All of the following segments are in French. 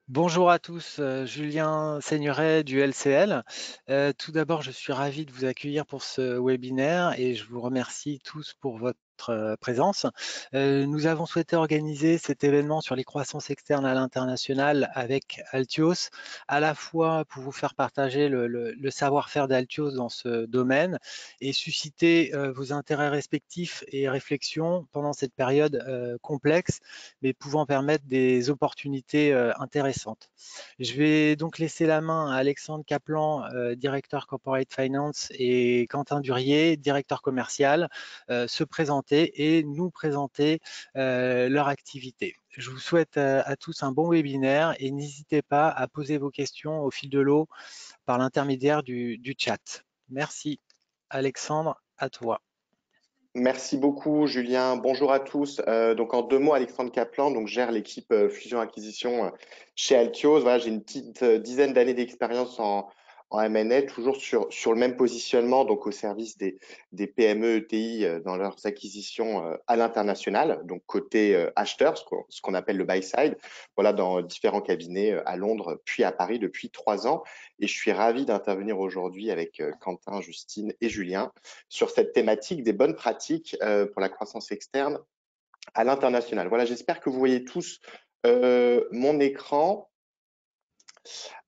Bonjour à tous, Julien Seigneray du LCL. Tout d'abord, je suis ravi de vous accueillir pour ce webinaire et je vous remercie tous pour votre présence. Nous avons souhaité organiser cet événement sur les croissances externes à l'international avec Altios, à la fois pour vous faire partager le savoir-faire d'Altios dans ce domaine et susciter vos intérêts respectifs et réflexions pendant cette période complexe, mais pouvant permettre des opportunités intéressantes. Je vais donc laisser la main à Alexandre Kaplan, directeur Corporate Finance, et Quentin Durier, directeur commercial, se présenter et nous présenter leur activité. Je vous souhaite à tous un bon webinaire et n'hésitez pas à poser vos questions au fil de l'eau par l'intermédiaire du chat. Merci. Alexandre, à toi. Merci beaucoup, Julien. Bonjour à tous. Donc, en deux mots, Alexandre Kaplan, donc, gère l'équipe fusion-acquisition chez Altios. Voilà, j'ai une petite dizaine d'années d'expérience en M&A, toujours sur le même positionnement, donc au service des PME ETI dans leurs acquisitions à l'international, donc côté acheteur, ce qu'on appelle le buy side, voilà, dans différents cabinets à Londres, puis à Paris depuis 3 ans. Et je suis ravi d'intervenir aujourd'hui avec Quentin, Justine et Julien sur cette thématique des bonnes pratiques pour la croissance externe à l'international. Voilà, j'espère que vous voyez tous mon écran.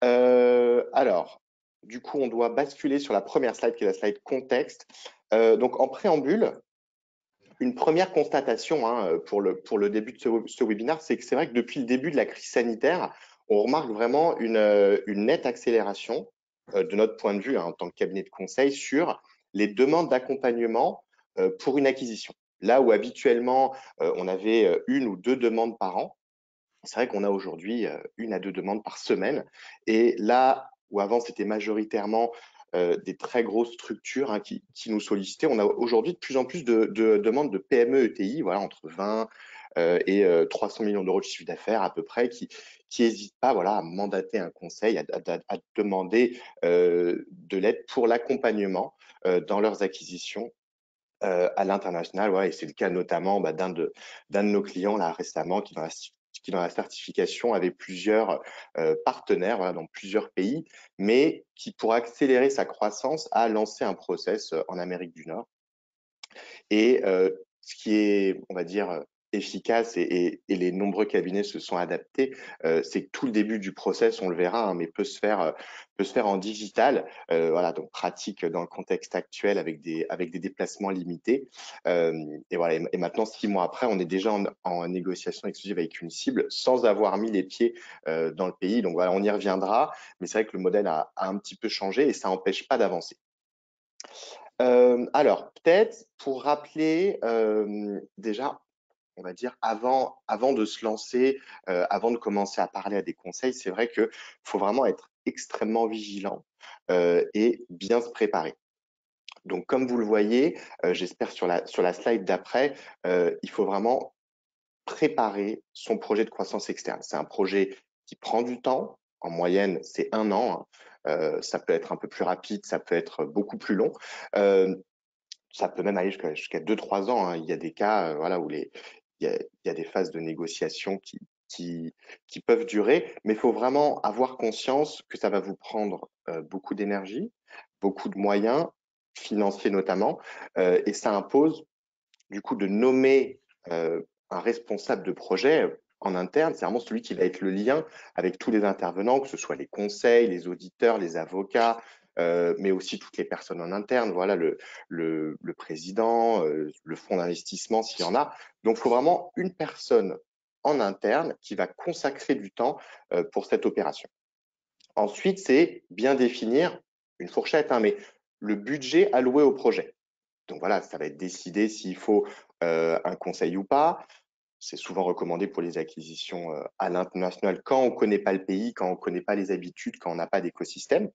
Alors, du coup, on doit basculer sur la première slide qui est la slide contexte. Donc, en préambule, une première constatation pour le début de ce webinaire, c'est que c'est vrai que depuis le début de la crise sanitaire, on remarque vraiment une nette accélération de notre point de vue en tant que cabinet de conseil sur les demandes d'accompagnement pour une acquisition. Là où habituellement, on avait une ou deux demandes par an, c'est vrai qu'on a aujourd'hui une à deux demandes par semaine. Et là où avant, c'était majoritairement des très grosses structures qui nous sollicitaient, on a aujourd'hui de plus en plus de demandes de PME ETI, voilà, entre 20 et 300 millions d'euros de chiffre d'affaires à peu près, qui n'hésitent pas, voilà, à mandater un conseil, à demander de l'aide pour l'accompagnement dans leurs acquisitions à l'international. Ouais, et c'est le cas notamment d'un de nos clients là récemment qui dans la certification avait plusieurs partenaires, voilà, dans plusieurs pays, mais qui, pour accélérer sa croissance, a lancé un process en Amérique du Nord. Et ce qui est, on va dire, efficace et les nombreux cabinets se sont adaptés, c'est que tout le début du process, on le verra, mais peut se faire en digital, voilà, donc pratique dans le contexte actuel avec des déplacements limités. Et voilà, et maintenant 6 mois après, on est déjà en négociation exclusive avec une cible sans avoir mis les pieds dans le pays. Donc voilà, on y reviendra, mais c'est vrai que le modèle a un petit peu changé et ça n'empêche pas d'avancer. Alors, peut-être pour rappeler déjà, on va dire, avant de se lancer, avant de commencer à parler à des conseils, c'est vrai qu'il faut vraiment être extrêmement vigilant et bien se préparer. Donc, comme vous le voyez, j'espère sur la slide d'après, il faut vraiment préparer son projet de croissance externe. C'est un projet qui prend du temps. En moyenne, c'est 1 an. Ça peut être un peu plus rapide, ça peut être beaucoup plus long. Ça peut même aller jusqu'à 2-3 ans. Il y a des cas voilà, où il y a des phases de négociation qui peuvent durer, mais il faut vraiment avoir conscience que ça va vous prendre beaucoup d'énergie, beaucoup de moyens, financiers notamment, et ça impose du coup de nommer un responsable de projet en interne. C'est vraiment celui qui va être le lien avec tous les intervenants, que ce soit les conseils, les auditeurs, les avocats, mais aussi toutes les personnes en interne, voilà, le président, le fonds d'investissement s'il y en a. Donc, il faut vraiment une personne en interne qui va consacrer du temps pour cette opération. Ensuite, c'est bien définir une fourchette, mais le budget alloué au projet. Donc voilà, ça va être décidé s'il faut un conseil ou pas. C'est souvent recommandé pour les acquisitions à l'international quand on ne connaît pas le pays, quand on ne connaît pas les habitudes, quand on n'a pas d'écosystème.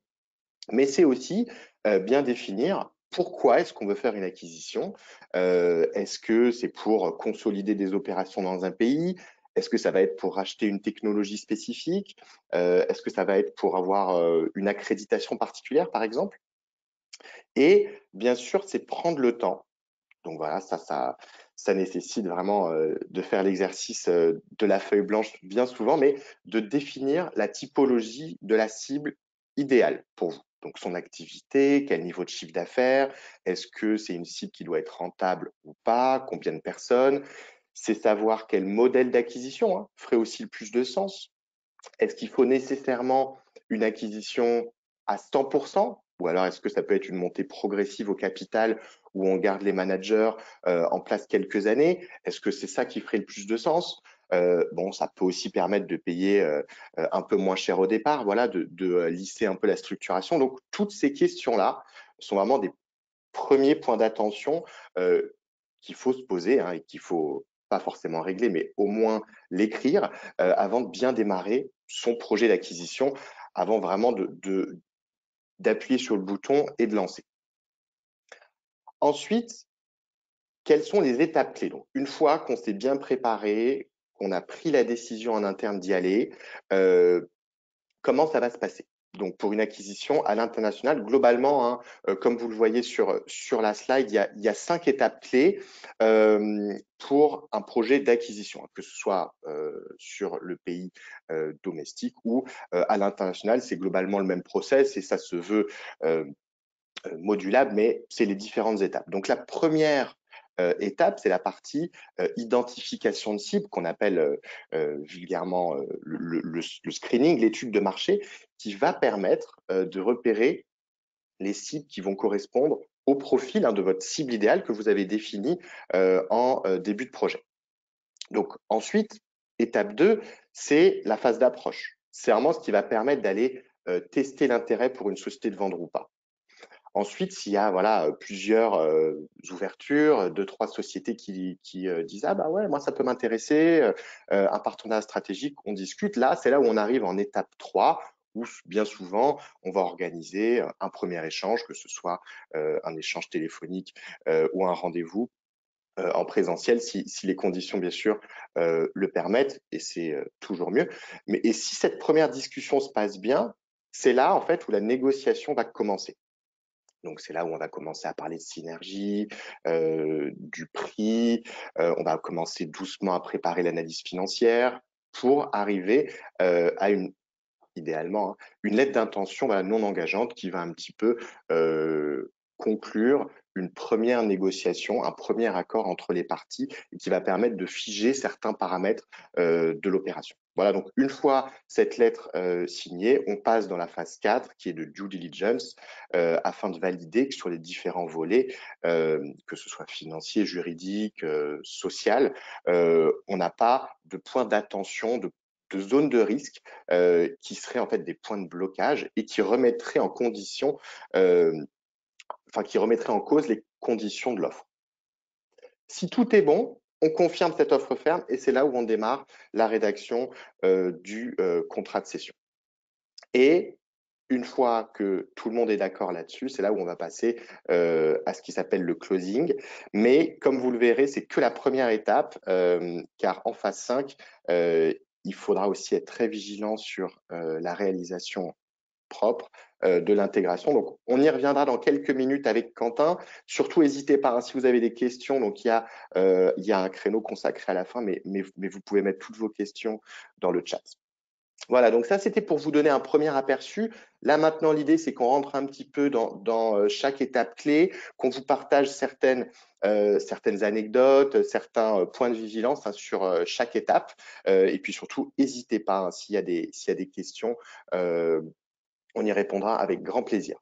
Mais c'est aussi bien définir pourquoi est-ce qu'on veut faire une acquisition. Est-ce que c'est pour consolider des opérations dans un pays? Est-ce que ça va être pour racheter une technologie spécifique? Est-ce que ça va être pour avoir une accréditation particulière, par exemple? Et bien sûr, c'est prendre le temps Donc voilà, ça nécessite vraiment de faire l'exercice de la feuille blanche bien souvent, mais de définir la typologie de la cible idéale pour vous. Donc son activité, quel niveau de chiffre d'affaires, est-ce que c'est une cible qui doit être rentable ou pas, combien de personnes, c'est savoir quel modèle d'acquisition ferait aussi le plus de sens. Est-ce qu'il faut nécessairement une acquisition à 100% ou alors est-ce que ça peut être une montée progressive au capital où on garde les managers en place quelques années? Est-ce que c'est ça qui ferait le plus de sens? Bon, ça peut aussi permettre de payer un peu moins cher au départ, voilà, de lisser un peu la structuration. Donc, toutes ces questions-là sont vraiment des premiers points d'attention qu'il faut se poser et qu'il faut pas forcément régler, mais au moins l'écrire avant de bien démarrer son projet d'acquisition, avant vraiment d'appuyer sur le bouton et de lancer. Ensuite, quelles sont les étapes clés? Donc, une fois qu'on s'est bien préparé, qu'on a pris la décision en interne d'y aller, comment ça va se passer? Donc, pour une acquisition à l'international, globalement, comme vous le voyez sur la slide, il y a 5 étapes clés pour un projet d'acquisition, que ce soit sur le pays domestique ou à l'international. C'est globalement le même process et ça se veut euh, modulable, mais c'est les différentes étapes. Donc, la première étape, c'est la partie identification de cible qu'on appelle vulgairement le screening, l'étude de marché, qui va permettre de repérer les cibles qui vont correspondre au profil de votre cible idéale que vous avez défini en début de projet. Donc ensuite, étape 2, c'est la phase d'approche. C'est vraiment ce qui va permettre d'aller tester l'intérêt pour une société de vendre ou pas. Ensuite, s'il y a voilà, plusieurs ouvertures, deux, trois sociétés qui disent ah bah ouais, moi ça peut m'intéresser, un partenariat stratégique, on discute. Là, c'est là où on arrive en étape 3, où bien souvent, on va organiser un premier échange, que ce soit un échange téléphonique ou un rendez-vous en présentiel, si les conditions, bien sûr, le permettent, et c'est toujours mieux. Et si cette première discussion se passe bien, c'est là, en fait, où la négociation va commencer. Donc, c'est là où on va commencer à parler de synergie, du prix. On va commencer doucement à préparer l'analyse financière pour arriver à idéalement, une lettre d'intention non engageante qui va un petit peu conclure une première négociation, un premier accord entre les parties et qui va permettre de figer certains paramètres de l'opération. Voilà, donc une fois cette lettre signée, on passe dans la phase 4 qui est de due diligence afin de valider que sur les différents volets, que ce soit financier, juridique, social, on n'a pas de point d'attention, de zones de risque qui seraient en fait des points de blocage et qui remettraient en condition, qui remettraient en cause les conditions de l'offre. Si tout est bon, on confirme cette offre ferme et c'est là où on démarre la rédaction du contrat de cession. Et une fois que tout le monde est d'accord là-dessus, c'est là où on va passer à ce qui s'appelle le closing. Mais comme vous le verrez, c'est que la première étape, car en phase 5, il faudra aussi être très vigilant sur la réalisation propre de l'intégration. Donc, on y reviendra dans quelques minutes avec Quentin. Surtout, n'hésitez pas si vous avez des questions. Donc, il y a un créneau consacré à la fin, mais vous pouvez mettre toutes vos questions dans le chat. Voilà, donc ça, c'était pour vous donner un premier aperçu. Là, maintenant, l'idée, c'est qu'on rentre un petit peu dans chaque étape clé, qu'on vous partage certaines anecdotes, certains points de vigilance sur chaque étape. Et puis surtout, n'hésitez pas s'il y a des questions, on y répondra avec grand plaisir.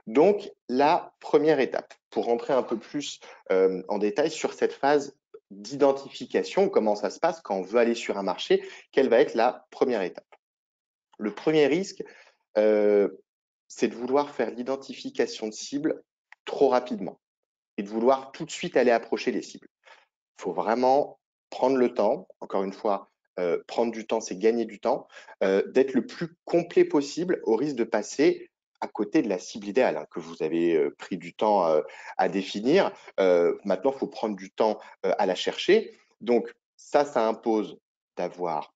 Donc, la première étape, pour rentrer un peu plus en détail sur cette phase d'identification, comment ça se passe quand on veut aller sur un marché, quelle va être la première étape? Le premier risque, c'est de vouloir faire l'identification de cibles trop rapidement et de vouloir tout de suite aller approcher les cibles. Il faut vraiment prendre le temps, encore une fois, prendre du temps, c'est gagner du temps, d'être le plus complet possible au risque de passer à côté de la cible idéale que vous avez pris du temps à définir. Maintenant, il faut prendre du temps à la chercher. Donc, ça impose d'avoir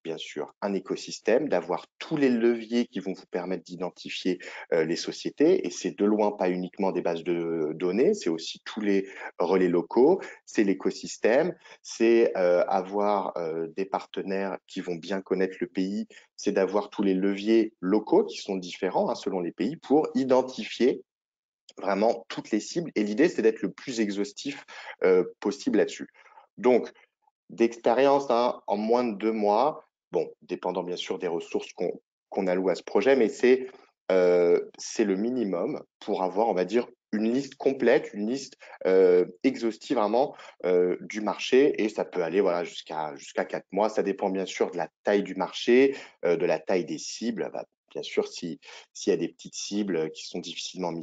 bien sûr un écosystème, d'avoir tous les leviers qui vont vous permettre d'identifier les sociétés. Et c'est de loin pas uniquement des bases de données, c'est aussi tous les relais locaux, c'est l'écosystème, c'est avoir des partenaires qui vont bien connaître le pays, c'est d'avoir tous les leviers locaux qui sont différents hein, selon les pays pour identifier vraiment toutes les cibles. Et l'idée, c'est d'être le plus exhaustif possible là-dessus. Donc, d'expérience hein, en moins de 2 mois, bon, dépendant bien sûr des ressources qu'on alloue à ce projet, mais c'est le minimum pour avoir, on va dire, une liste complète, une liste exhaustive vraiment du marché, et ça peut aller voilà, jusqu'à 4 mois. Ça dépend bien sûr de la taille du marché, de la taille des cibles. Bah, bien sûr, s'il y a des petites cibles qui sont difficilement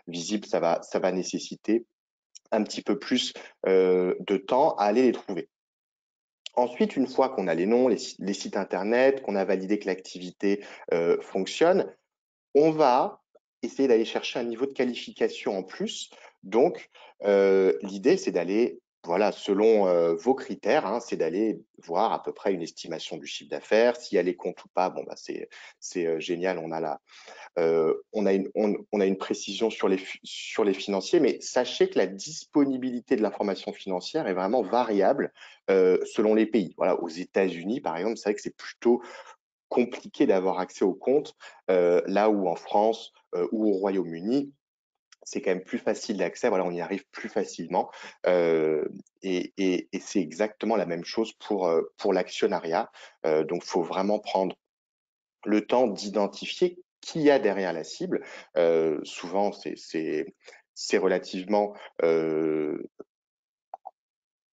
visibles, ça va nécessiter un petit peu plus de temps à aller les trouver. Ensuite, une fois qu'on a les noms, les sites internet, qu'on a validé que l'activité fonctionne, on va essayer d'aller chercher un niveau de qualification en plus. Donc, l'idée, c'est d'aller, voilà, selon vos critères, hein, c'est d'aller voir à peu près une estimation du chiffre d'affaires. Si elle est compte ou pas, bon, bah, c'est génial, on a une précision sur les financiers, mais sachez que la disponibilité de l'information financière est vraiment variable selon les pays. Voilà, aux États-Unis, par exemple, c'est vrai que c'est plutôt compliqué d'avoir accès aux comptes, là où en France ou au Royaume-Uni, c'est quand même plus facile d'accès. Voilà, on y arrive plus facilement. Et c'est exactement la même chose pour l'actionnariat. Donc, il faut vraiment prendre le temps d'identifier qui y a derrière la cible. Souvent, c'est relativement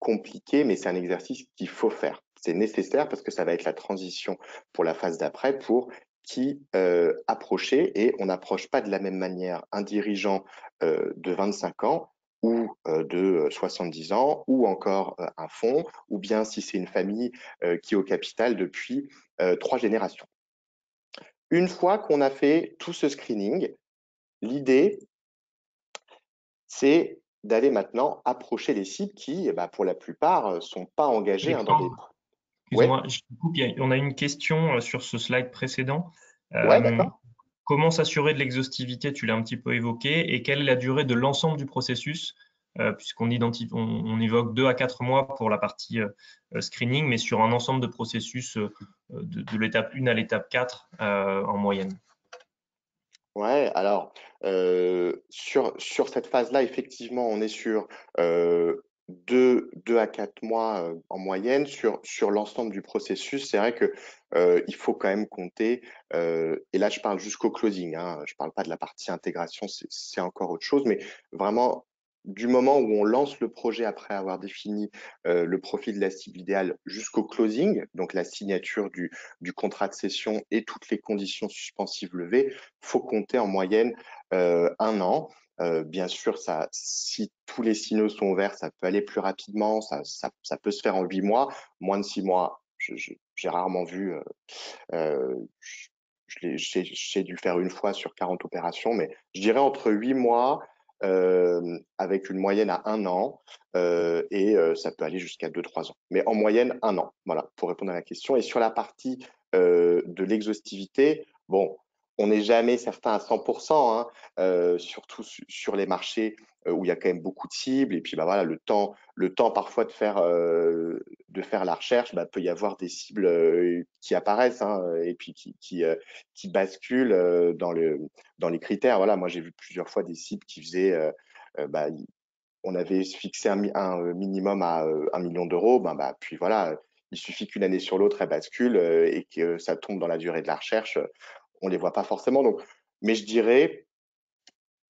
compliqué, mais c'est un exercice qu'il faut faire. C'est nécessaire parce que ça va être la transition pour la phase d'après pour qui approcher, et on n'approche pas de la même manière un dirigeant de 25 ans ou de 70 ans, ou encore un fonds, ou bien si c'est une famille qui est au capital depuis 3 générations. Une fois qu'on a fait tout ce screening, l'idée, c'est d'aller maintenant approcher les cibles qui, eh ben, pour la plupart, sont pas engagées hein, dans des... Alexandre, Ouais, excuse-moi, je te coupe, on a une question sur ce slide précédent. ouais, Euh, d'accord. Comment s'assurer de l'exhaustivité? Tu l'as un petit peu évoqué. Et quelle est la durée de l'ensemble du processus? Puisqu'on on évoque 2 à 4 mois pour la partie screening, mais sur un ensemble de processus de l'étape 1 à l'étape 4 en moyenne. Ouais, alors, sur cette phase-là, effectivement, on est sur 2 à 4 mois en moyenne. Sur l'ensemble du processus, c'est vrai que il faut quand même compter, et là, je parle jusqu'au closing, hein, je parle pas de la partie intégration, c'est encore autre chose, mais vraiment, du moment où on lance le projet après avoir défini le profil de la cible idéale jusqu'au closing, donc la signature du contrat de cession et toutes les conditions suspensives levées, faut compter en moyenne 1 an. Bien sûr, si tous les signaux sont ouverts, ça peut aller plus rapidement, ça peut se faire en 8 mois, moins de 6 mois. J'ai rarement vu, euh, j'ai dû le faire une fois sur 40 opérations, mais je dirais entre 8 mois avec une moyenne à 1 an, et ça peut aller jusqu'à 2, 3 ans. Mais en moyenne, 1 an, voilà, pour répondre à la question. Et sur la partie de l'exhaustivité, bon, on n'est jamais certain à 100%, hein, surtout sur les marchés où il y a quand même beaucoup de cibles. Et puis, bah, voilà, le temps parfois de faire la recherche, bah, peut y avoir des cibles qui apparaissent hein, et puis qui basculent dans les critères. Voilà, moi, j'ai vu plusieurs fois des cibles qui faisaient, bah, on avait fixé un minimum à 1 million d'euros, puis voilà, il suffit qu'une année sur l'autre, elle bascule et que ça tombe dans la durée de la recherche, on les voit pas forcément. Donc, mais je dirais,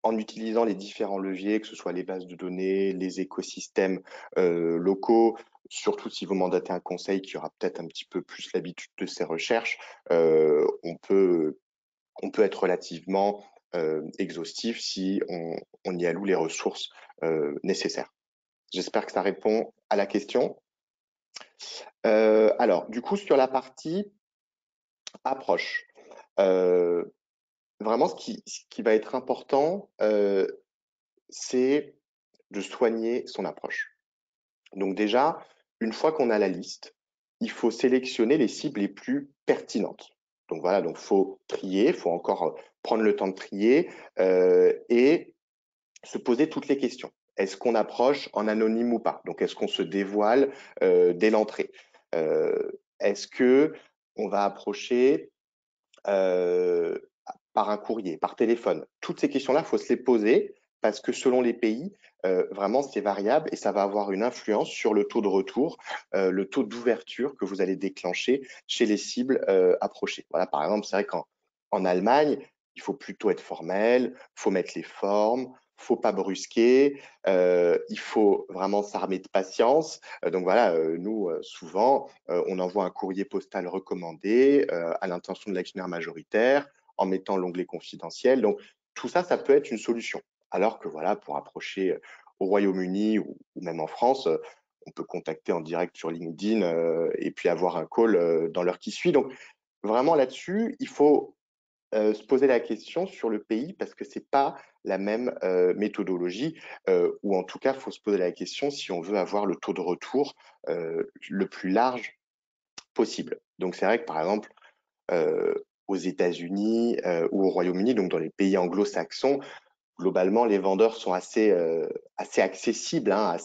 en utilisant les différents leviers, que ce soit les bases de données, les écosystèmes locaux, surtout si vous mandatez un conseil qui aura peut-être un petit peu plus l'habitude de ces recherches, on peut être relativement exhaustif si on y alloue les ressources nécessaires. J'espère que ça répond à la question. Alors, du coup, sur la partie approche, euh, vraiment, ce qui va être important, c'est de soigner son approche. Donc déjà, une fois qu'on a la liste, il faut sélectionner les cibles les plus pertinentes. Donc voilà, donc faut trier, faut encore prendre le temps de trier et se poser toutes les questions. Est-ce qu'on approche en anonyme ou pas? Donc est-ce qu'on se dévoile dès l'entrée? Est-ce que on va approcher euh, par un courrier, par téléphone? Toutes ces questions-là, il faut se les poser parce que selon les pays, vraiment, c'est variable et ça va avoir une influence sur le taux de retour, le taux d'ouverture que vous allez déclencher chez les cibles approchées. Voilà, par exemple, c'est vrai qu'en Allemagne, il faut plutôt être formel, il faut mettre les formes, faut pas brusquer, il faut vraiment s'armer de patience. Donc voilà, nous, souvent, on envoie un courrier postal recommandé à l'intention de l'actionnaire majoritaire en mettant l'onglet confidentiel. Donc tout ça, ça peut être une solution. Alors que voilà, pour approcher au Royaume-Uni ou même en France, on peut contacter en direct sur LinkedIn et puis avoir un call dans l'heure qui suit. Donc vraiment là-dessus, il faut se poser la question sur le pays parce que c'est pas la même méthodologie ou en tout cas, il faut se poser la question si on veut avoir le taux de retour le plus large possible. Donc c'est vrai que par exemple, euh, aux États-Unis ou au Royaume-Uni, donc dans les pays anglo-saxons, globalement, les vendeurs sont assez accessibles, hein,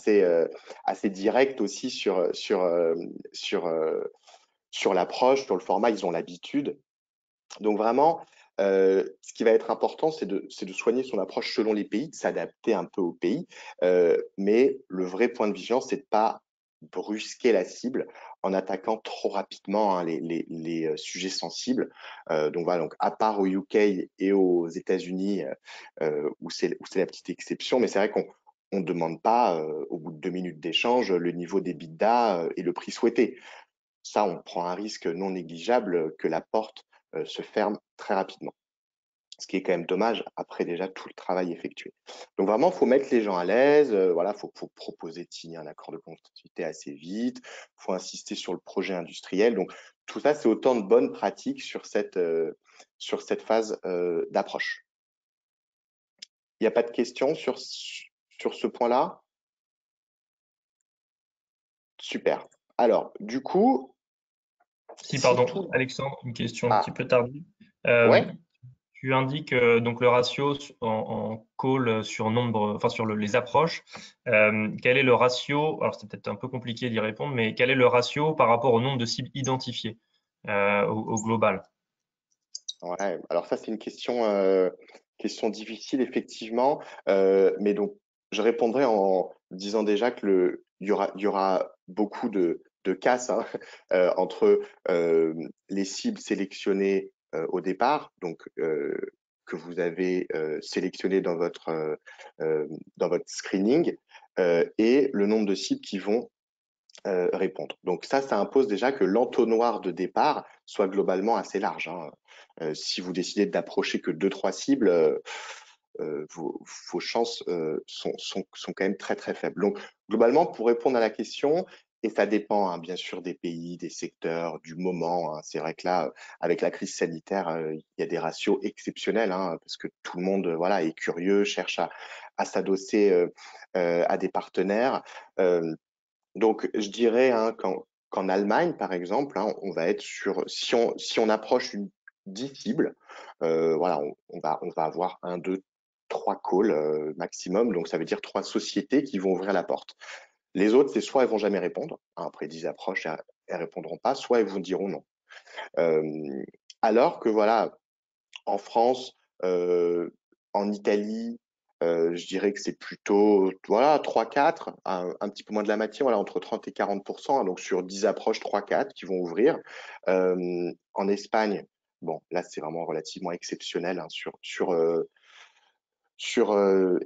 assez directs aussi sur l'approche, sur le format, ils ont l'habitude. Donc vraiment, ce qui va être important, c'est de soigner son approche selon les pays, de s'adapter un peu au pays. Mais le vrai point de vigilance, c'est de pas brusquer la cible en attaquant trop rapidement hein, les sujets sensibles. Donc voilà, donc à part au UK et aux États-Unis où c'est la petite exception, mais c'est vrai qu'on ne demande pas au bout de 2 minutes d'échange le niveau des bidas et le prix souhaité. Ça, on prend un risque non négligeable que la porte se ferme très rapidement. Ce qui est quand même dommage après déjà tout le travail effectué. Donc vraiment, il faut mettre les gens à l'aise. Voilà, faut proposer de signer un accord de compatibilité assez vite. Faut insister sur le projet industriel. Donc tout ça, c'est autant de bonnes pratiques sur cette phase d'approche. Il n'y a pas de questions sur ce point-là? Super. Alors, du coup, Si, si pardon, tout... Alexandre, une question un petit Ah, peu tardive. Euh, ouais. Tu indiques donc le ratio en call sur nombre, enfin sur les approches. Quel est le ratio? Alors c'est peut-être un peu compliqué d'y répondre, mais quel est le ratio par rapport au nombre de cibles identifiées au global? Ouais, alors ça, c'est une question difficile, effectivement. Mais donc, je répondrai en disant déjà il y aura beaucoup de casse hein, entre les cibles sélectionnées au départ, donc que vous avez sélectionnées dans votre screening, et le nombre de cibles qui vont répondre. Donc ça impose déjà que l'entonnoir de départ soit globalement assez large. Hein. Si vous décidez d'approcher que deux, trois cibles, vos chances sont quand même très très faibles. Donc globalement, pour répondre à la question, et ça dépend hein, bien sûr des pays, des secteurs, du moment. Hein. C'est vrai que là, avec la crise sanitaire, il y a des ratios exceptionnels hein, parce que tout le monde voilà est curieux, cherche à s'adosser à des partenaires. Donc, je dirais hein, qu'en Allemagne, par exemple, hein, on va être si on approche 10 cibles, voilà, on va avoir un, deux, trois calls maximum. Donc, ça veut dire trois sociétés qui vont ouvrir la porte. Les autres, c'est soit elles vont jamais répondre, hein, après 10 approches, elles répondront pas, soit elles vous diront non. Euh, alors que voilà, en France, en Italie, je dirais que c'est plutôt voilà, 3-4, un petit peu moins de la moitié, voilà, entre 30 et 40%, hein, donc sur 10 approches, 3-4 qui vont ouvrir. En Espagne, bon, là, c'est vraiment relativement exceptionnel hein,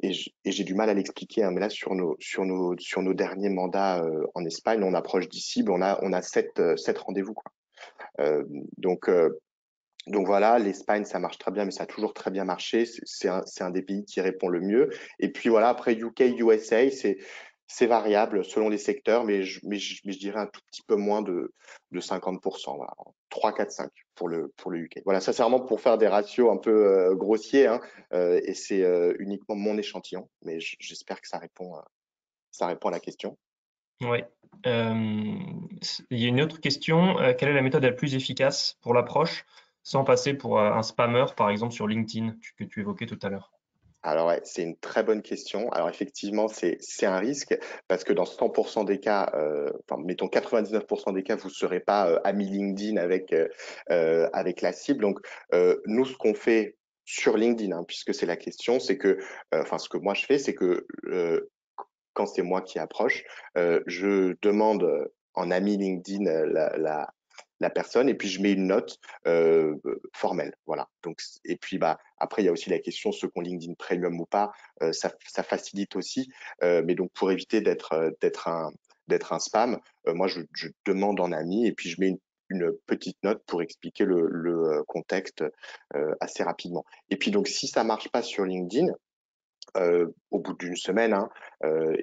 et j'ai du mal à l'expliquer, hein, mais là, sur nos derniers mandats en Espagne, on approche des cibles, on a 7 rendez-vous, quoi. Euh, donc, euh, donc voilà, l'Espagne, ça marche très bien, mais ça a toujours très bien marché. C'est un des pays qui répond le mieux. Et puis voilà, après UK, USA, c'est variable selon les secteurs, mais je dirais un tout petit peu moins de 50%. Voilà. 3, 4, 5 pour le UK. Voilà, ça c'est vraiment pour faire des ratios un peu grossiers, hein, et c'est uniquement mon échantillon, mais j'espère que ça répond à la question. Oui. Il y a une autre question. Quelle est la méthode la plus efficace pour l'approche sans passer pour un spammer, par exemple sur LinkedIn, que tu évoquais tout à l'heure? Alors ouais, c'est une très bonne question. Alors effectivement, c'est un risque parce que dans 100% des cas, enfin mettons 99% des cas, vous ne serez pas ami LinkedIn avec la cible. Donc nous, ce qu'on fait sur LinkedIn, hein, puisque c'est la question, c'est que, enfin ce que moi je fais, c'est que quand c'est moi qui approche, je demande en ami LinkedIn la personne et puis je mets une note formelle. Voilà. Donc, et puis bah, après, il y a aussi la question, ceux qui ont LinkedIn Premium ou pas, ça facilite aussi. Mais donc, pour éviter d'être un spam, moi, je demande en ami et puis je mets une petite note pour expliquer le contexte assez rapidement. Et puis donc, si ça marche pas sur LinkedIn, au bout d'une semaine, hein,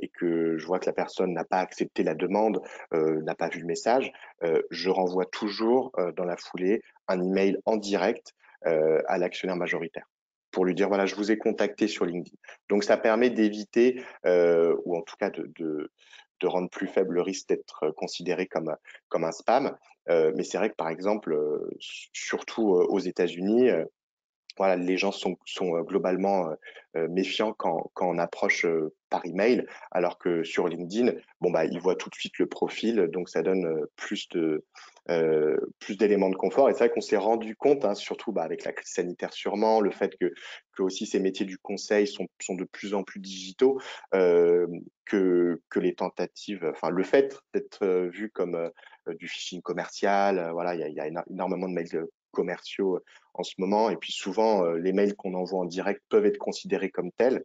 et que je vois que la personne n'a pas accepté la demande, n'a pas vu le message, je renvoie toujours dans la foulée un email en direct à l'actionnaire majoritaire pour lui dire voilà, je vous ai contacté sur LinkedIn. Donc ça permet d'éviter, ou en tout cas de rendre plus faible le risque d'être considéré comme un spam. Mais c'est vrai que par exemple, surtout aux États-Unis, voilà, les gens sont globalement méfiants quand on approche par email, alors que sur LinkedIn, bon bah ils voient tout de suite le profil, donc ça donne plus d'éléments de confort. Et c'est vrai qu'on s'est rendu compte, hein, surtout bah, avec la crise sanitaire sûrement, le fait que aussi ces métiers du conseil sont de plus en plus digitaux, que les tentatives, enfin le fait d'être vu comme du phishing commercial, voilà, il y a énormément de mails commerciaux en ce moment. Et puis souvent, les mails qu'on envoie en direct peuvent être considérés comme tels,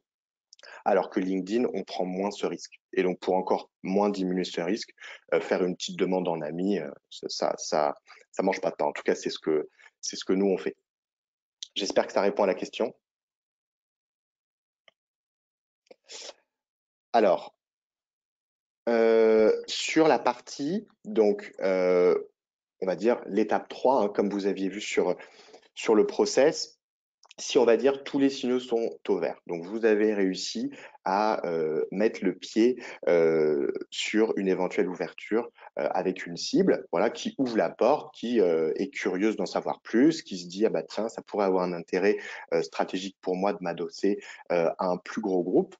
alors que LinkedIn, on prend moins ce risque. Et donc, pour encore moins diminuer ce risque, faire une petite demande en ami, ça mange pas de pain. En tout cas, c'est ce que nous, on fait. J'espère que ça répond à la question. Alors, sur la partie, donc, on va dire l'étape 3, hein, comme vous aviez vu sur le process, si on va dire tous les signaux sont au vert. Donc vous avez réussi à mettre le pied sur une éventuelle ouverture avec une cible, voilà, qui ouvre la porte, qui est curieuse d'en savoir plus, qui se dit ah bah tiens ça pourrait avoir un intérêt stratégique pour moi de m'adosser à un plus gros groupe.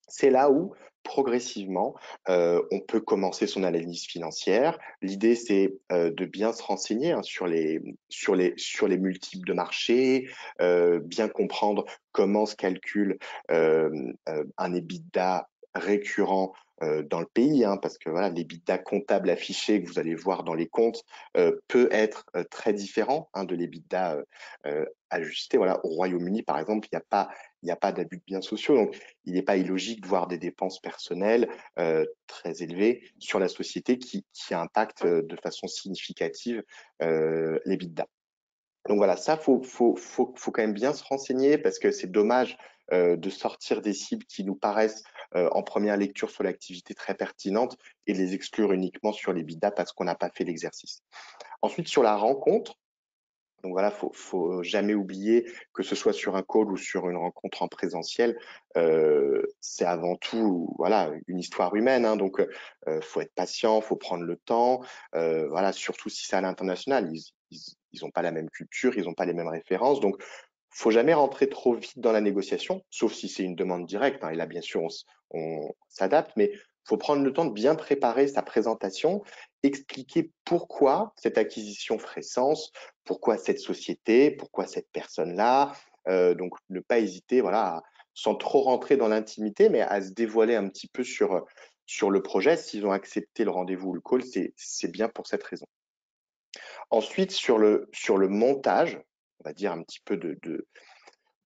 C'est là où, progressivement, on peut commencer son analyse financière. L'idée, c'est de bien se renseigner hein, sur les multiples de marché, bien comprendre comment se calcule un EBITDA récurrent dans le pays, hein, parce que voilà, l'EBITDA comptable affiché que vous allez voir dans les comptes peut être très différent hein, de l'EBITDA ajusté. Voilà, au Royaume-Uni, par exemple, il n'y a pas d'abus de biens sociaux. Donc, il n'est pas illogique de voir des dépenses personnelles très élevées sur la société qui impactent de façon significative l'EBITDA. Donc voilà, ça, faut quand même bien se renseigner parce que c'est dommage de sortir des cibles qui nous paraissent en première lecture sur l'activité très pertinente et de les exclure uniquement sur l'EBITDA parce qu'on n'a pas fait l'exercice. Ensuite, sur la rencontre, donc voilà, faut jamais oublier que ce soit sur un call ou sur une rencontre en présentiel, c'est avant tout voilà une histoire humaine. Hein, donc faut être patient, faut prendre le temps. Voilà, surtout si c'est à l'international, ils ont pas la même culture, ils ont pas les mêmes références. Donc faut jamais rentrer trop vite dans la négociation, sauf si c'est une demande directe. Hein, et là, bien sûr, on s'adapte, mais faut prendre le temps de bien préparer sa présentation, expliquer pourquoi cette acquisition ferait sens, pourquoi cette société, pourquoi cette personne-là. Donc, ne pas hésiter, voilà, sans trop rentrer dans l'intimité, mais à se dévoiler un petit peu sur le projet. S'ils ont accepté le rendez-vous ou le call, c'est bien pour cette raison. Ensuite, sur le montage, on va dire un petit peu de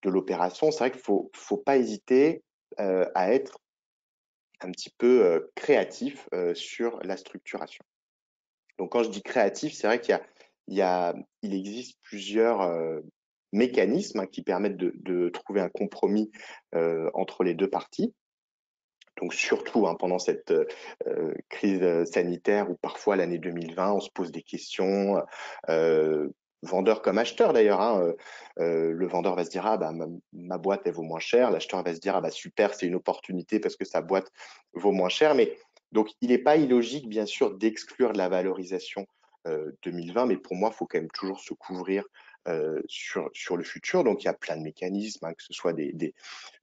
l'opération, c'est vrai qu'il faut pas hésiter à être un petit peu créatif sur la structuration. Donc, quand je dis créatif, c'est vrai qu'il existe plusieurs mécanismes hein, qui permettent de trouver un compromis entre les deux parties. Donc surtout hein, pendant cette crise sanitaire où parfois l'année 2020, on se pose des questions, vendeur comme acheteur d'ailleurs. Hein, le vendeur va se dire ah bah ma boîte elle vaut moins cher, l'acheteur va se dire ah bah super c'est une opportunité parce que sa boîte vaut moins cher. Mais Donc, il n'est pas illogique, bien sûr, d'exclure de la valorisation 2020, mais pour moi, il faut quand même toujours se couvrir sur le futur. Donc, il y a plein de mécanismes, hein, que ce soit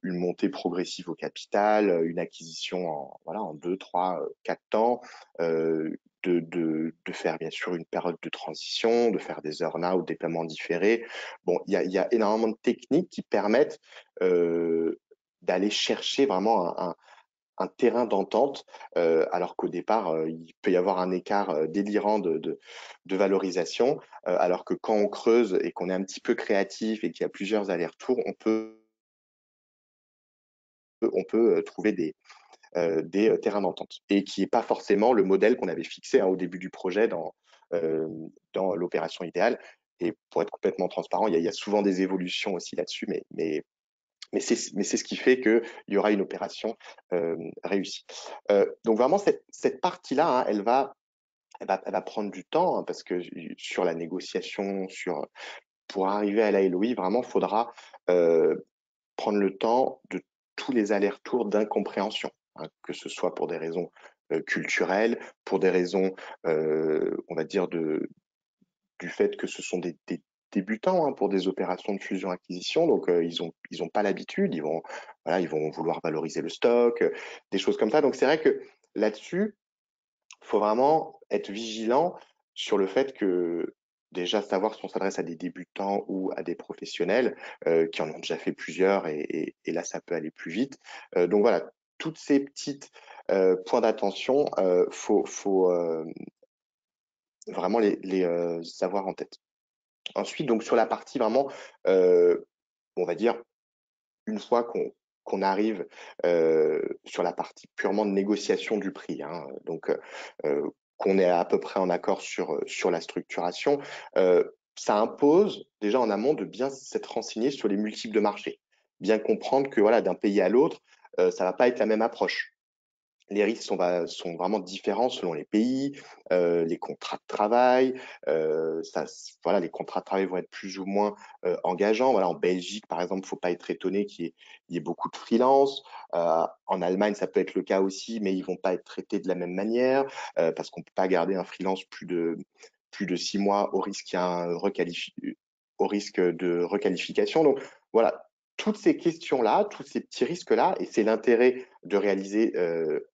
une montée progressive au capital, une acquisition en 2, 3, 4 temps, de faire bien sûr une période de transition, de faire des earn-out, des paiements différés. Bon, il y a énormément de techniques qui permettent d'aller chercher vraiment un terrain d'entente, alors qu'au départ, il peut y avoir un écart délirant de valorisation, alors que quand on creuse et qu'on est un petit peu créatif et qu'il y a plusieurs allers-retours, on peut trouver des terrains d'entente et qui n'est pas forcément le modèle qu'on avait fixé, hein, au début du projet dans l'opération idéale. Et pour être complètement transparent, il y a souvent des évolutions aussi là-dessus, mais c'est ce qui fait qu'il y aura une opération réussie. Donc vraiment, cette partie-là, hein, elle va prendre du temps, hein, parce que sur la négociation, pour arriver à la LOI, vraiment, il faudra prendre le temps de tous les allers-retours d'incompréhension, hein, que ce soit pour des raisons culturelles, pour des raisons, on va dire, du fait que ce sont des débutants, hein, pour des opérations de fusion-acquisition, donc ils ont pas l'habitude, ils vont vouloir valoriser le stock, des choses comme ça. Donc c'est vrai que là-dessus, il faut vraiment être vigilant sur le fait que déjà savoir si on s'adresse à des débutants ou à des professionnels qui en ont déjà fait plusieurs, et là ça peut aller plus vite. Donc voilà, toutes ces petites points d'attention, faut vraiment les avoir en tête. Ensuite, donc sur la partie vraiment, on va dire, une fois qu'on arrive sur la partie purement de négociation du prix, hein, donc qu'on est à peu près en accord sur la structuration, ça impose déjà en amont de bien s'être renseigné sur les multiples de marché, bien comprendre que voilà, d'un pays à l'autre, ça va pas être la même approche. Les risques sont vraiment différents selon les pays, les contrats de travail. Voilà, les contrats de travail vont être plus ou moins engageants. Voilà, en Belgique, par exemple, il ne faut pas être étonné qu'il y ait beaucoup de freelance. En Allemagne, ça peut être le cas aussi, mais ils ne vont pas être traités de la même manière, parce qu'on ne peut pas garder un freelance plus de 6 mois au risque qu'il y a au risque de requalification. Donc voilà, toutes ces questions-là, tous ces petits risques-là, et c'est l'intérêt de réaliser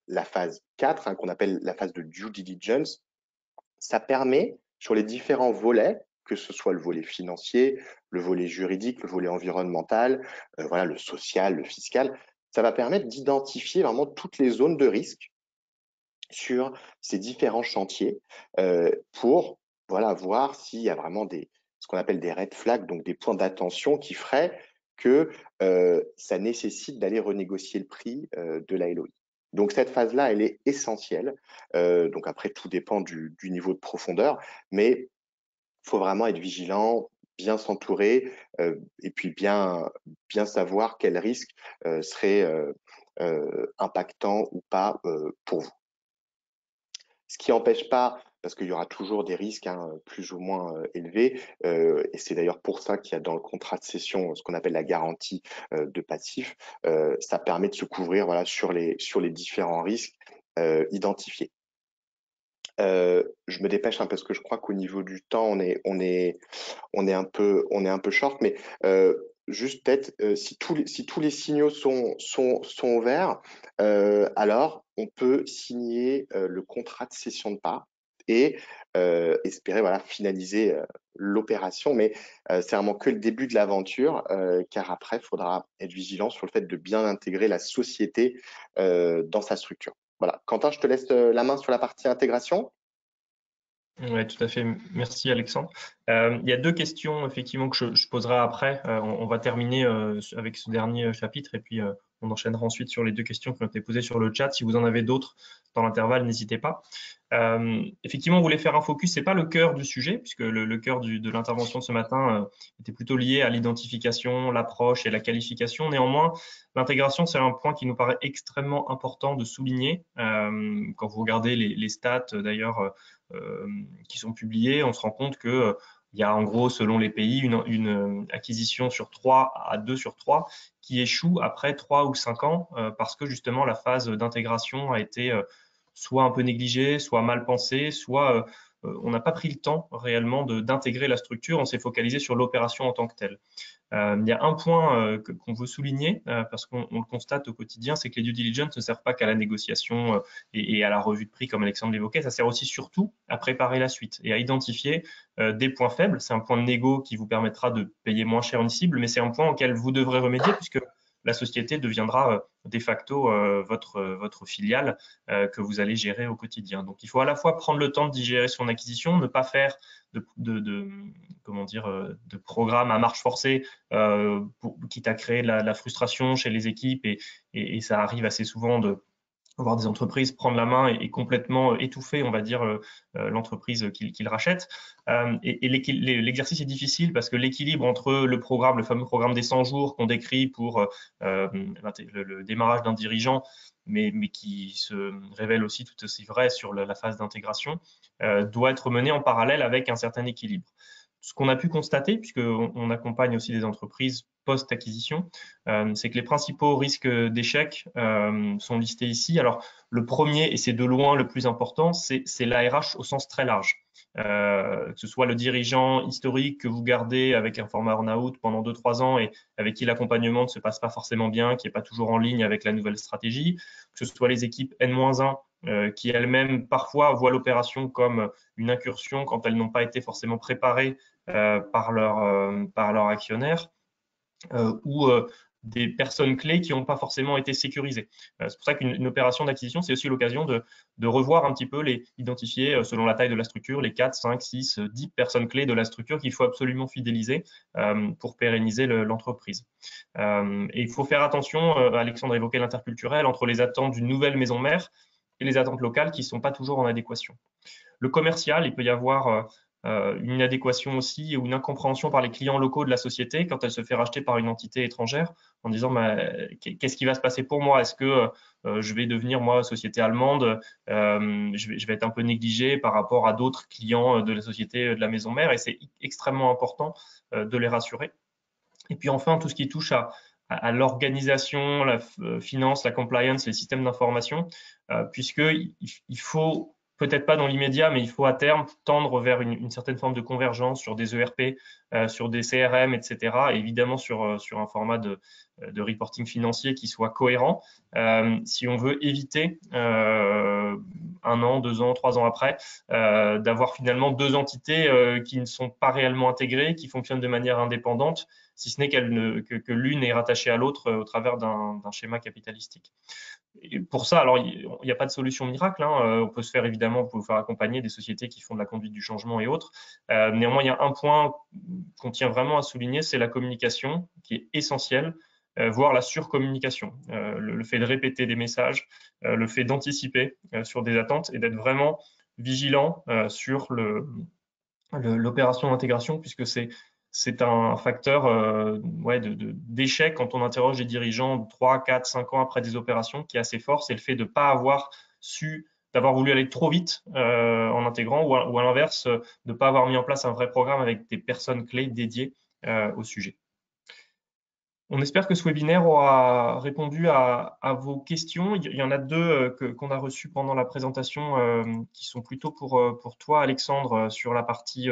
la phase 4, hein, qu'on appelle la phase de due diligence, ça permet sur les différents volets, que ce soit le volet financier, le volet juridique, le volet environnemental, voilà, le social, le fiscal, ça va permettre d'identifier vraiment toutes les zones de risque sur ces différents chantiers pour voilà, voir s'il y a vraiment ce qu'on appelle des red flags, donc des points d'attention qui feraient que ça nécessite d'aller renégocier le prix de la LOI. Donc cette phase-là, elle est essentielle. Donc après, tout dépend du niveau de profondeur, mais il faut vraiment être vigilant, bien s'entourer et puis bien savoir quels risques seraient impactants ou pas pour vous. Ce qui n'empêche pas, parce qu'il y aura toujours des risques, hein, plus ou moins élevés, et c'est d'ailleurs pour ça qu'il y a dans le contrat de cession ce qu'on appelle la garantie de passif. Ça permet de se couvrir, voilà, sur les différents risques identifiés. Je me dépêche, hein, parce que je crois qu'au niveau du temps, on est un peu short, mais juste peut-être si tous les signaux sont verts, alors on peut signer le contrat de cession de part et espérer voilà, finaliser l'opération. Mais c'est vraiment que le début de l'aventure, car après, il faudra être vigilant sur le fait de bien intégrer la société dans sa structure. Voilà. Quentin, je te laisse la main sur la partie intégration. Oui, tout à fait. Merci Alexandre. Il y a deux questions effectivement que je poserai après. On va terminer avec ce dernier chapitre et puis on enchaînera ensuite sur les deux questions qui ont été posées sur le chat. Si vous en avez d'autres dans l'intervalle, n'hésitez pas. Effectivement, on voulait faire un focus, c'est pas le cœur du sujet, puisque le cœur de l'intervention de ce matin était plutôt lié à l'identification, l'approche et la qualification. Néanmoins, l'intégration, c'est un point qui nous paraît extrêmement important de souligner. Quand vous regardez les stats, d'ailleurs, qui sont publiés, on se rend compte que il y a en gros, selon les pays, une acquisition sur 3 à 2 sur 3 qui échoue après 3 ou 5 ans parce que justement la phase d'intégration a été soit un peu négligé, soit mal pensé, soit on n'a pas pris le temps réellement d'intégrer la structure, on s'est focalisé sur l'opération en tant que telle. Il y a un point qu'on veut souligner, parce qu'on le constate au quotidien, c'est que les due diligence ne servent pas qu'à la négociation et à la revue de prix, comme Alexandre l'évoquait, ça sert aussi surtout à préparer la suite et à identifier des points faibles. C'est un point de négo qui vous permettra de payer moins cher une cible, mais c'est un point auquel vous devrez remédier puisque la société deviendra de facto votre filiale que vous allez gérer au quotidien. Donc, il faut à la fois prendre le temps de digérer son acquisition, ne pas faire comment dire, de programme à marche forcée, quitte à créer de la frustration chez les équipes et ça arrive assez souvent de voir des entreprises prendre la main et complètement étouffer, on va dire, l'entreprise qu'ils rachètent. Et l'exercice est difficile parce que l'équilibre entre le programme, le fameux programme des 100 jours qu'on décrit pour le démarrage d'un dirigeant, mais qui se révèle aussi tout aussi vrai sur la phase d'intégration, doit être mené en parallèle avec un certain équilibre. Ce qu'on a pu constater, puisqu'on accompagne aussi des entreprises post-acquisition, c'est que les principaux risques d'échec sont listés ici. Alors, le premier, et c'est de loin le plus important, c'est l'ARH au sens très large. Que ce soit le dirigeant historique que vous gardez avec un format earn-out pendant 2-3 ans et avec qui l'accompagnement ne se passe pas forcément bien, qui n'est pas toujours en ligne avec la nouvelle stratégie, que ce soit les équipes N-1 qui elles-mêmes parfois voient l'opération comme une incursion quand elles n'ont pas été forcément préparées par leur actionnaire, ou des personnes clés qui n'ont pas forcément été sécurisées. C'est pour ça qu'une opération d'acquisition, c'est aussi l'occasion de revoir un petit peu, identifier selon la taille de la structure, les 4, 5, 6, 10 personnes clés de la structure qu'il faut absolument fidéliser pour pérenniser l'entreprise. Et il faut faire attention, Alexandre évoquait l'interculturel, entre les attentes d'une nouvelle maison mère et les attentes locales qui ne sont pas toujours en adéquation. Le commercial, il peut y avoir une inadéquation aussi ou une incompréhension par les clients locaux de la société quand elle se fait racheter par une entité étrangère en disant qu'est-ce qui va se passer pour moi? Est-ce que je vais devenir, moi, société allemande, je vais être un peu négligé par rapport à d'autres clients de la société de la maison mère et c'est extrêmement important de les rassurer. Et puis enfin, tout ce qui touche à l'organisation, la finance, la compliance, les systèmes d'information, puisqu'il faut, peut-être pas dans l'immédiat, mais il faut à terme tendre vers une certaine forme de convergence sur des ERP, sur des CRM, etc. Et évidemment sur un format de reporting financier qui soit cohérent. Si on veut éviter 1 an, 2 ans, 3 ans après, d'avoir finalement deux entités qui ne sont pas réellement intégrées, qui fonctionnent de manière indépendante, si ce n'est que l'une est rattachée à l'autre au travers d'un schéma capitalistique. Et pour ça, alors il n'y a pas de solution miracle, hein. On peut se faire évidemment, on peut vous faire accompagner des sociétés qui font de la conduite du changement et autres. Néanmoins, il y a un point qu'on tient vraiment à souligner, c'est la communication qui est essentielle, voire la surcommunication. Le fait de répéter des messages, le fait d'anticiper sur des attentes et d'être vraiment vigilant sur l'opération d'intégration, puisque c'est un facteur d'échec quand on interroge les dirigeants 3, 4, 5 ans après des opérations qui est assez fort, c'est le fait de ne pas avoir d'avoir voulu aller trop vite en intégrant ou à l'inverse, de ne pas avoir mis en place un vrai programme avec des personnes clés dédiées au sujet. On espère que ce webinaire aura répondu à vos questions. Il y en a deux qu'on a reçues pendant la présentation qui sont plutôt pour toi, Alexandre, sur la partie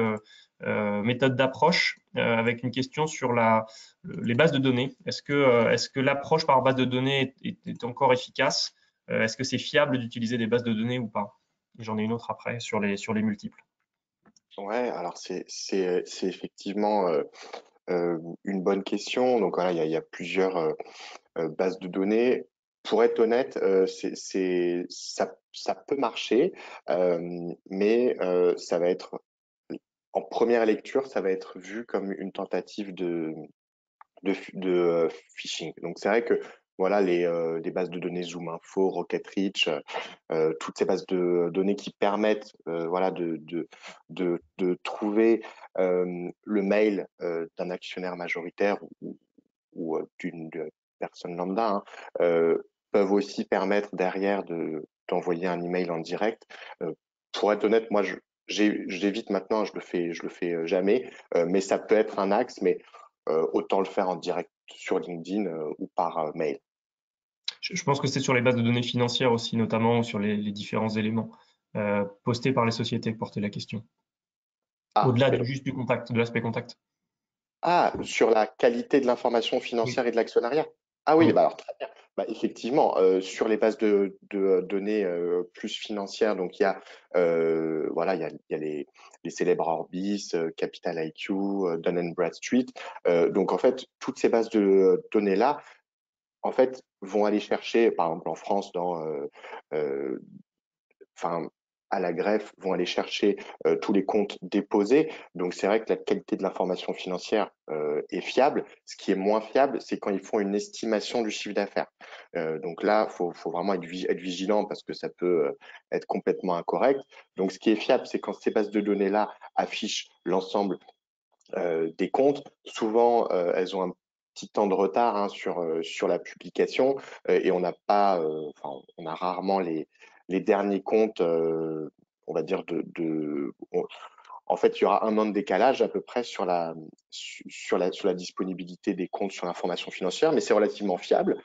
méthode d'approche, avec une question sur les bases de données. Est-ce que l'approche par base de données est encore efficace? Est-ce que c'est fiable d'utiliser des bases de données ou pas? J'en ai une autre après sur les multiples. Ouais, alors c'est effectivement une bonne question. Donc voilà, il y a plusieurs bases de données. Pour être honnête, ça peut marcher, mais ça va être, en première lecture, ça va être vu comme une tentative de phishing. Donc c'est vrai que voilà les bases de données Zoom Info, Rocket-Reach, toutes ces bases de données qui permettent voilà de trouver le mail d'un actionnaire majoritaire ou d'une personne lambda, hein, peuvent aussi permettre derrière d'envoyer un email en direct. Pour être honnête, moi j'évite maintenant, je le fais jamais, mais ça peut être un axe, mais autant le faire en direct sur LinkedIn ou par mail. Je pense que c'est sur les bases de données financières aussi, notamment, ou sur les différents éléments postés par les sociétés que portait la question. Ah, Au-delà mais juste du contact, de l'aspect contact. sur la qualité de l'information financière Oui, et de l'actionnariat? Ah oui, oui. bah alors très bien. Bah, effectivement, sur les bases de données plus financières, donc voilà, il y a les célèbres Orbis, Capital IQ, Dun& Bradstreet. Donc en fait, toutes ces bases de données-là, en fait, vont aller chercher, par exemple en France, euh, enfin, à la greffe, vont aller chercher tous les comptes déposés. Donc, c'est vrai que la qualité de l'information financière est fiable. Ce qui est moins fiable, c'est quand ils font une estimation du chiffre d'affaires. Donc là, faut vraiment être vigilant parce que ça peut être complètement incorrect. Donc, ce qui est fiable, c'est quand ces bases de données-là affichent l'ensemble des comptes. Souvent, elles ont un petit temps de retard sur la publication et on n'a pas, enfin, on a rarement les derniers comptes, on va dire, en fait, il y aura un an de décalage à peu près sur la disponibilité des comptes sur l'information financière, mais c'est relativement fiable.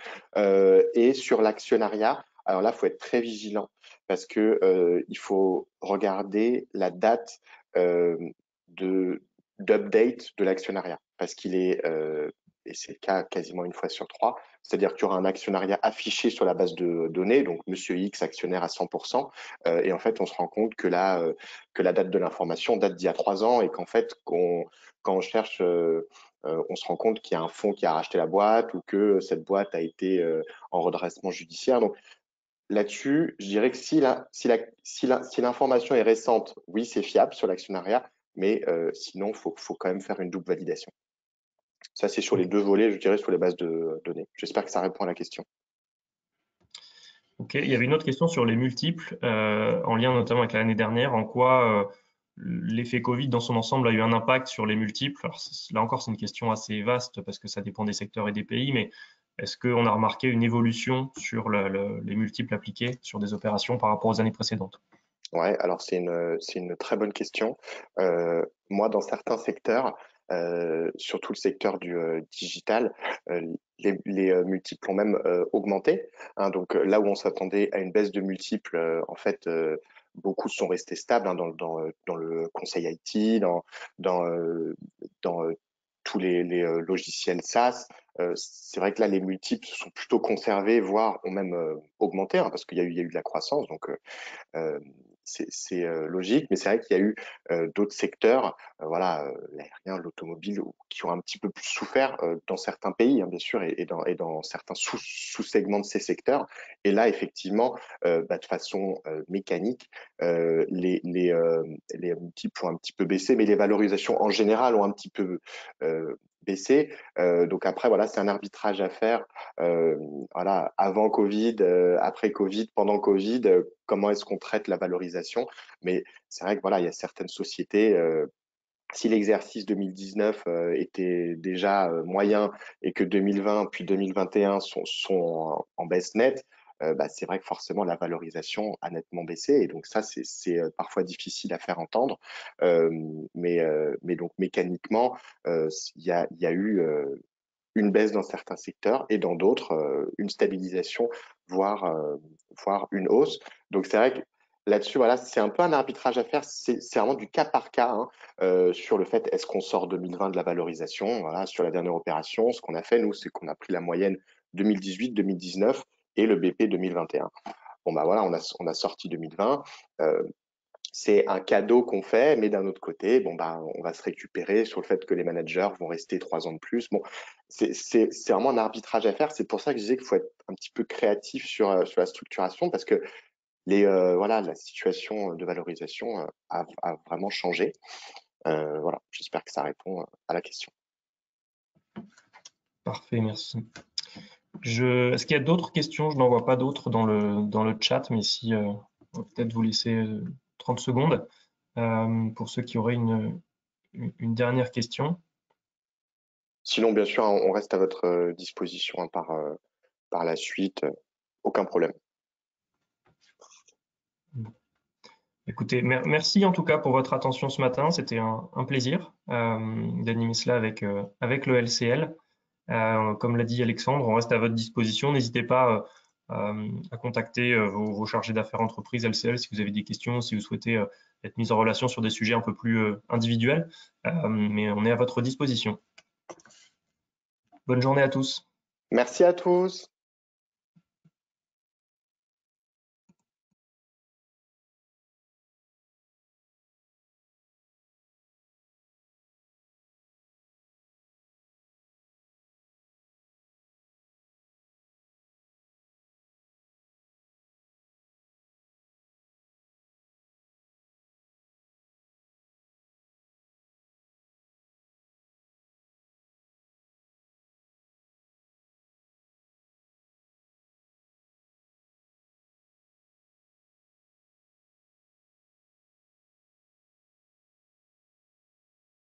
Et sur l'actionnariat, alors là, il faut être très vigilant parce que il faut regarder la date euh, de d'update de l'actionnariat parce qu'il est et c'est le cas quasiment une fois sur trois, c'est-à-dire qu'il y aura un actionnariat affiché sur la base de données, donc Monsieur X actionnaire à 100%, et en fait on se rend compte que la date de l'information date d'il y a 3 ans et qu'en fait quand on cherche on se rend compte qu'il y a un fonds qui a racheté la boîte ou que cette boîte a été en redressement judiciaire. Donc là-dessus, je dirais que si l'information est récente, oui, c'est fiable sur l'actionnariat, mais sinon, faut quand même faire une double validation. Ça, c'est sur les deux volets, je dirais, sur les bases de données. J'espère que ça répond à la question. Ok. Il y avait une autre question sur les multiples, en lien notamment avec l'année dernière. En quoi l'effet Covid dans son ensemble a eu un impact sur les multiples? Alors, là encore, c'est une question assez vaste parce que ça dépend des secteurs et des pays, mais est-ce qu'on a remarqué une évolution sur les multiples appliqués sur des opérations par rapport aux années précédentes? Ouais, alors c'est une très bonne question. Moi, dans certains secteurs, surtout le secteur du digital, euh, les multiples ont même augmenté. Hein. Donc là où on s'attendait à une baisse de multiples, en fait, beaucoup sont restés stables hein, dans le conseil IT, dans tous les logiciels SaaS. C'est vrai que là, les multiples se sont plutôt conservés, voire ont même augmenté, hein, parce qu'il y a eu de la croissance. Donc euh, c'est logique, mais c'est vrai qu'il y a eu d'autres secteurs, voilà, l'aérien, l'automobile, qui ont un petit peu plus souffert dans certains pays, hein, bien sûr, et dans certains sous-segments de ces secteurs. Et là, effectivement, de façon mécanique, les multiples ont un petit peu baissé, mais les valorisations en général ont un petit peu baissé. Donc après, voilà, c'est un arbitrage à faire. Euh, voilà, avant Covid, après Covid, pendant Covid, comment est-ce qu'on traite la valorisation. Mais c'est vrai que voilà, il y a certaines sociétés, si l'exercice 2019 était déjà moyen et que 2020 puis 2021 sont en baisse nette, bah, c'est vrai que forcément la valorisation a nettement baissé et donc ça c'est parfois difficile à faire entendre. Euh, mais donc mécaniquement, il y a eu une baisse dans certains secteurs et dans d'autres, une stabilisation, voire une hausse. Donc c'est vrai que là-dessus, voilà, c'est un peu un arbitrage à faire. C'est vraiment du cas par cas hein, sur le fait est-ce qu'on sort 2020 de la valorisation. Voilà, sur la dernière opération, ce qu'on a fait, nous, c'est qu'on a pris la moyenne 2018-2019 et le BP 2021. Bon, bah voilà, on a sorti 2020. Euh, c'est un cadeau qu'on fait, mais d'un autre côté, bon, bah, on va se récupérer sur le fait que les managers vont rester 3 ans de plus. Bon, c'est vraiment un arbitrage à faire. C'est pour ça que je disais qu'il faut être un petit peu créatif sur la structuration parce que voilà, la situation de valorisation a vraiment changé. Voilà, j'espère que ça répond à la question. Parfait, merci. Est-ce qu'il y a d'autres questions? Je n'en vois pas d'autres dans le chat, mais si, on va peut-être vous laisser 30 secondes pour ceux qui auraient une dernière question. Sinon, bien sûr, on reste à votre disposition hein, par la suite. Aucun problème. Écoutez, merci en tout cas pour votre attention ce matin. C'était un plaisir d'animer cela avec le LCL. Comme l'a dit Alexandre, on reste à votre disposition. N'hésitez pas à contacter vos chargés d'affaires entreprises LCL si vous avez des questions, si vous souhaitez être mis en relation sur des sujets un peu plus individuels. Mais on est à votre disposition. Bonne journée à tous. Merci à tous.